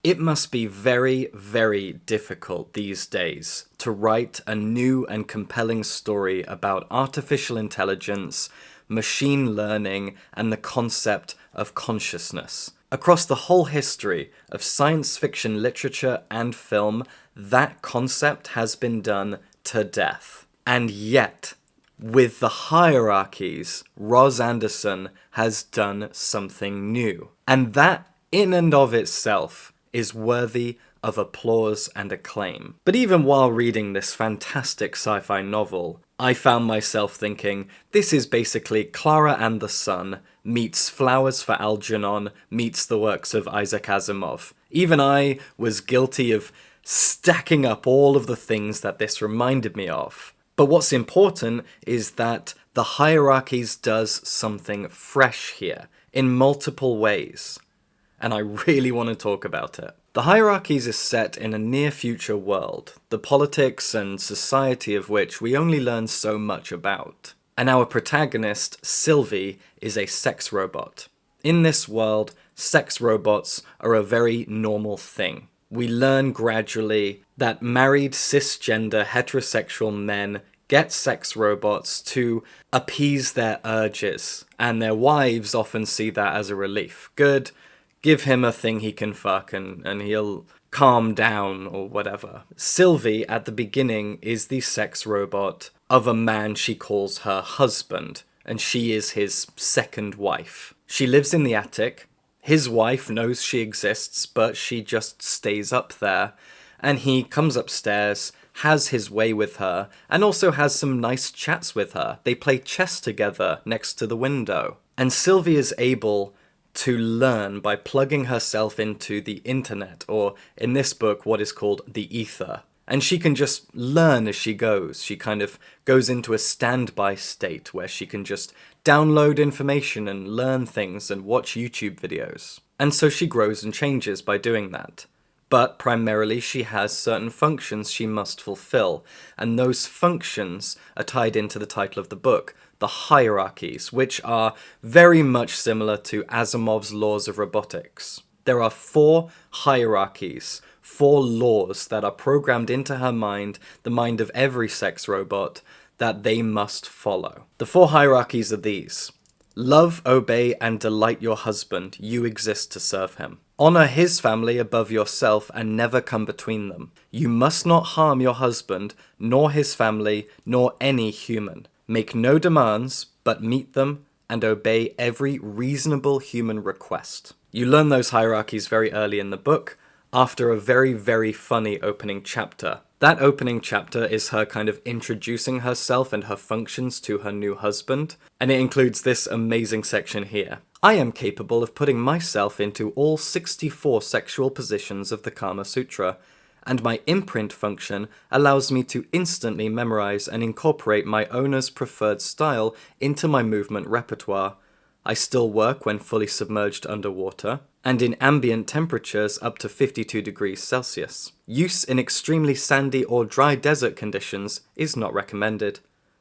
It must be very, very difficult these days to write a new and compelling story about artificial intelligence, machine learning, and the concept of consciousness. Across the whole history of science fiction literature and film, that concept has been done to death. And yet, with the Hierarchies, Ros Anderson has done something new. And that, in and of itself, is worthy of applause and acclaim. But even while reading this fantastic sci-fi novel, I found myself thinking, this is basically Clara and the Sun meets Flowers for Algernon meets the works of Isaac Asimov. Even I was guilty of stacking up all of the things that this reminded me of. But what's important is that the Hierarchies does something fresh here, in multiple ways. And I really want to talk about it. The Hierarchies is set in a near-future world, the politics and society of which we only learn so much about. And our protagonist, Sylvie, is a sex robot. In this world, sex robots are a very normal thing. We learn gradually that married cisgender heterosexual men get sex robots to appease their urges, and their wives often see that as a relief. Good. Give him a thing he can fuck and he'll calm down or whatever. Sylvie, at the beginning, is the sex robot of a man she calls her husband, and she is his second wife. She lives in the attic. His wife knows she exists, but she just stays up there, and he comes upstairs, has his way with her, and also has some nice chats with her. They play chess together next to the window. And Sylvie is able to learn by plugging herself into the internet, or in this book, what is called the ether. And she can just learn as she goes. She kind of goes into a standby state where she can just download information and learn things and watch YouTube videos. And so she grows and changes by doing that. But primarily she has certain functions she must fulfill, and those functions are tied into the title of the book, the Hierarchies, which are very much similar to Asimov's laws of robotics. There are 4 hierarchies, 4 laws that are programmed into her mind, the mind of every sex robot, that they must follow. The 4 hierarchies are these. Love, obey, and delight your husband. You exist to serve him. Honor his family above yourself and never come between them. You must not harm your husband, nor his family, nor any human. Make no demands, but meet them and obey every reasonable human request. You learn those hierarchies very early in the book, after a very, very funny opening chapter. That opening chapter is her kind of introducing herself and her functions to her new husband, and it includes this amazing section here. I am capable of putting myself into all 64 sexual positions of the Kama Sutra, and my imprint function allows me to instantly memorize and incorporate my owner's preferred style into my movement repertoire. I still work when fully submerged underwater, and in ambient temperatures up to 52 degrees Celsius. Use in extremely sandy or dry desert conditions is not recommended.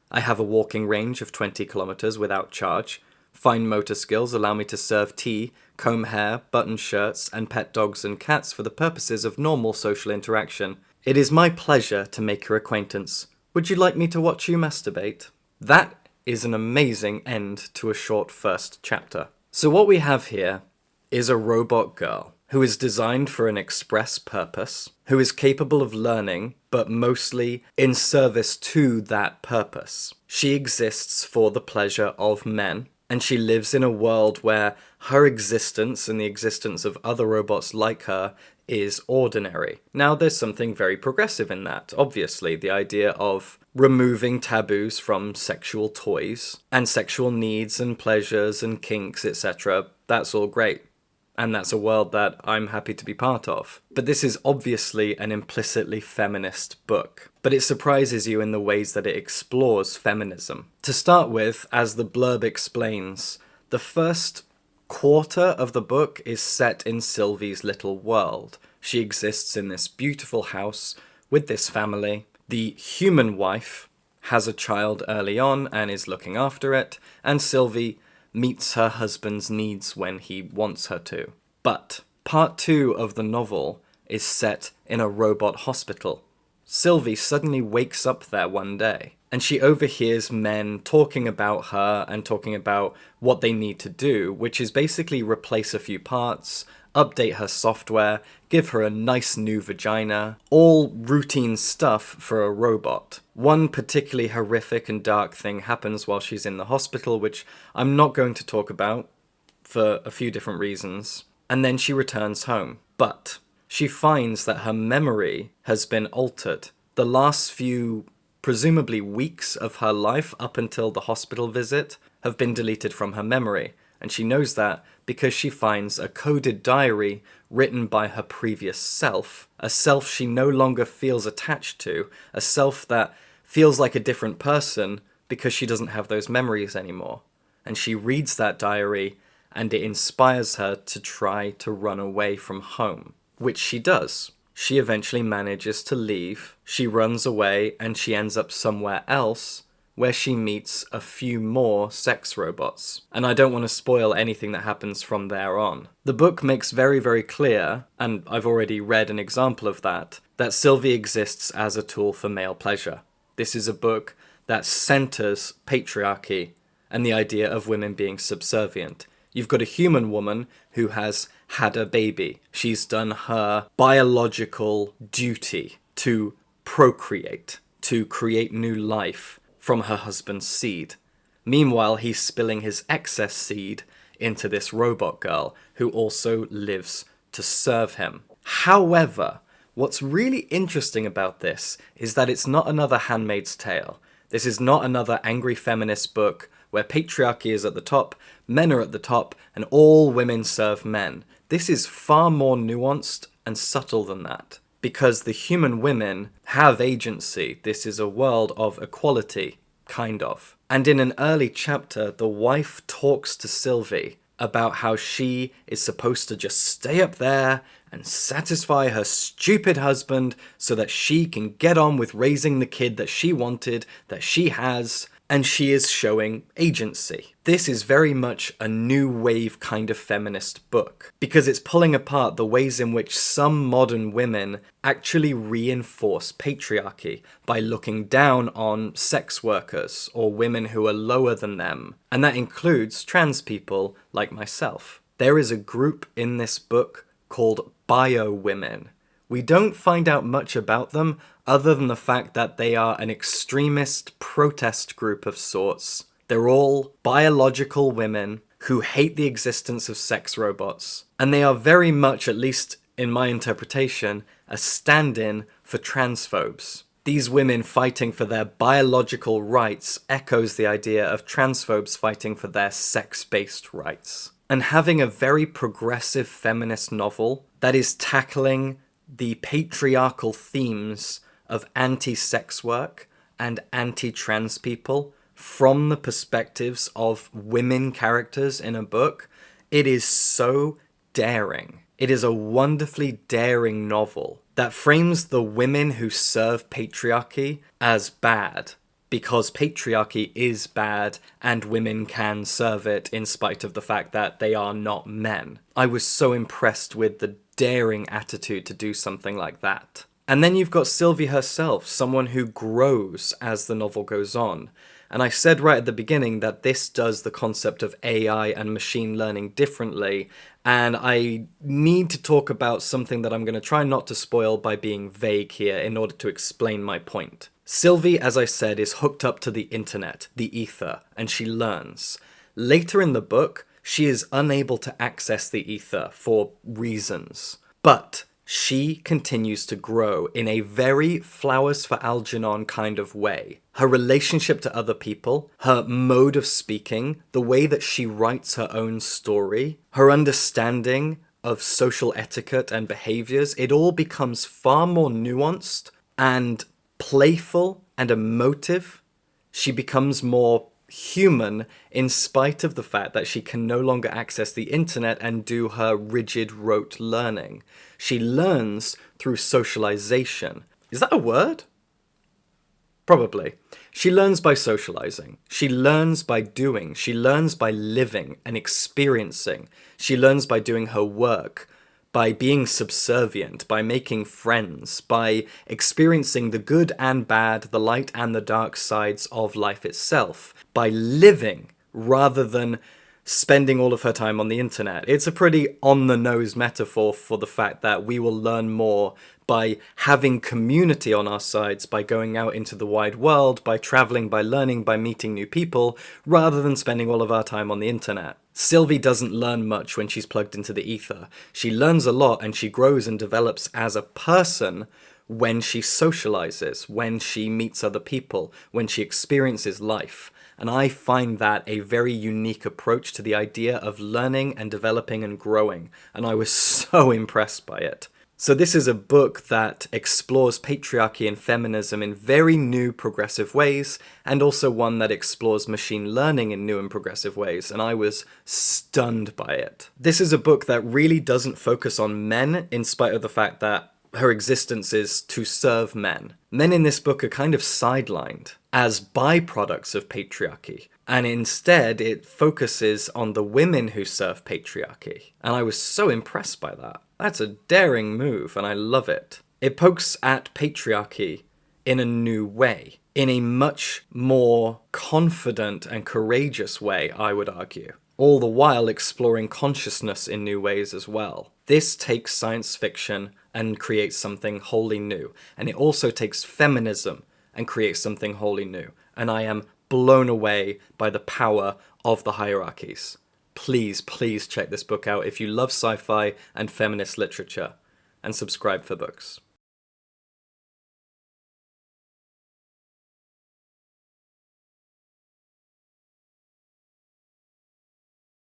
I have a walking range of 20 kilometers without charge. Fine motor skills allow me to serve tea, comb hair, button shirts, and pet dogs and cats for the purposes of normal social interaction. It is my pleasure to make your acquaintance. Would you like me to watch you masturbate? That is an amazing end to a short first chapter. So what we have here is a robot girl who is designed for an express purpose, who is capable of learning, but mostly in service to that purpose. She exists for the pleasure of men, and she lives in a world where her existence and the existence of other robots like her is ordinary. Now, there's something very progressive in that, obviously, the idea of removing taboos from sexual toys, and sexual needs and pleasures and kinks, etc. That's all great. And that's a world that I'm happy to be part of. But this is obviously an implicitly feminist book. But it surprises you in the ways that it explores feminism. To start with, as the blurb explains, the first quarter of the book is set in Sylvie's little world. She exists in this beautiful house with this family. The human wife has a child early on and is looking after it, and Sylvie meets her husband's needs when he wants her to. But Part 2 of the novel is set in a robot hospital. Sylvie suddenly wakes up there one day, and she overhears men talking about her and talking about what they need to do, which is basically replace a few parts, update her software, give her a nice new vagina, all routine stuff for a robot. One particularly horrific and dark thing happens while she's in the hospital, which I'm not going to talk about for a few different reasons, and then she returns home. But she finds that her memory has been altered. The last few, presumably weeks of her life up until the hospital visit have been deleted from her memory, and she knows that because she finds a coded diary written by her previous self, a self she no longer feels attached to, a self that feels like a different person because she doesn't have those memories anymore. And she reads that diary, and it inspires her to try to run away from home, which she does. She eventually manages to leave, she runs away, and she ends up somewhere else where she meets a few more sex robots. And I don't want to spoil anything that happens from there on. The book makes very, very clear, and I've already read an example of that Sylvie exists as a tool for male pleasure. This is a book that centers patriarchy and the idea of women being subservient. You've got a human woman who has had a baby. She's done her biological duty to procreate, to create new life from her husband's seed. Meanwhile, he's spilling his excess seed into this robot girl who also lives to serve him. However, what's really interesting about this is that it's not another Handmaid's Tale. This is not another angry feminist book where patriarchy is at the top, men are at the top, and all women serve men. This is far more nuanced and subtle than that, because the human women have agency. This is a world of equality, kind of. And in an early chapter, the wife talks to Sylvie about how she is supposed to just stay up there and satisfy her stupid husband so that she can get on with raising the kid that she wanted, that she has, and she is showing agency. This is very much a new wave kind of feminist book, because it's pulling apart the ways in which some modern women actually reinforce patriarchy by looking down on sex workers or women who are lower than them, and that includes trans people like myself. There is a group in this book called bio women. We don't find out much about them other than the fact that they are an extremist protest group of sorts. They're all biological women who hate the existence of sex robots. And they are very much, at least in my interpretation, a stand-in for transphobes. These women fighting for their biological rights echoes the idea of transphobes fighting for their sex-based rights. And having a very progressive feminist novel that is tackling the patriarchal themes of anti-sex work and anti-trans people from the perspectives of women characters in a book, it is so daring. It is a wonderfully daring novel that frames the women who serve patriarchy as bad, because patriarchy is bad and women can serve it in spite of the fact that they are not men. I was so impressed with the daring attitude to do something like that. And then you've got Sylvie herself, someone who grows as the novel goes on. And I said right at the beginning that this does the concept of AI and machine learning differently, and I need to talk about something that I'm going to try not to spoil by being vague here in order to explain my point. Sylvie, as I said, is hooked up to the internet, the ether, and she learns. Later in the book, she is unable to access the ether for reasons, but she continues to grow in a very Flowers for Algernon kind of way. Her relationship to other people, her mode of speaking, the way that she writes her own story, her understanding of social etiquette and behaviors, it all becomes far more nuanced and playful and emotive. She becomes more human in spite of the fact that she can no longer access the internet and do her rigid rote learning. She learns through socialization. Is that a word? Probably. She learns by socializing. She learns by doing. She learns by living and experiencing. She learns by doing her work, by being subservient, by making friends, by experiencing the good and bad, the light and the dark sides of life itself, by living rather than spending all of her time on the internet. It's a pretty on-the-nose metaphor for the fact that we will learn more by having community on our sides, by going out into the wide world, by traveling, by learning, by meeting new people, rather than spending all of our time on the internet. Sylvie doesn't learn much when she's plugged into the ether. She learns a lot and she grows and develops as a person when she socializes, when she meets other people, when she experiences life. And I find that a very unique approach to the idea of learning and developing and growing, and I was so impressed by it. So this is a book that explores patriarchy and feminism in very new progressive ways, and also one that explores machine learning in new and progressive ways, and I was stunned by it. This is a book that really doesn't focus on men, in spite of the fact that her existence is to serve men. Men in this book are kind of sidelined as byproducts of patriarchy, and instead it focuses on the women who serve patriarchy. And I was so impressed by that. That's a daring move, and I love it. It pokes at patriarchy in a new way, in a much more confident and courageous way, I would argue, all the while exploring consciousness in new ways as well. This takes science fiction and creates something wholly new, and it also takes feminism and creates something wholly new, and I am blown away by the power of the Hierarchies. Please, please check this book out if you love sci-fi and feminist literature, and subscribe for books.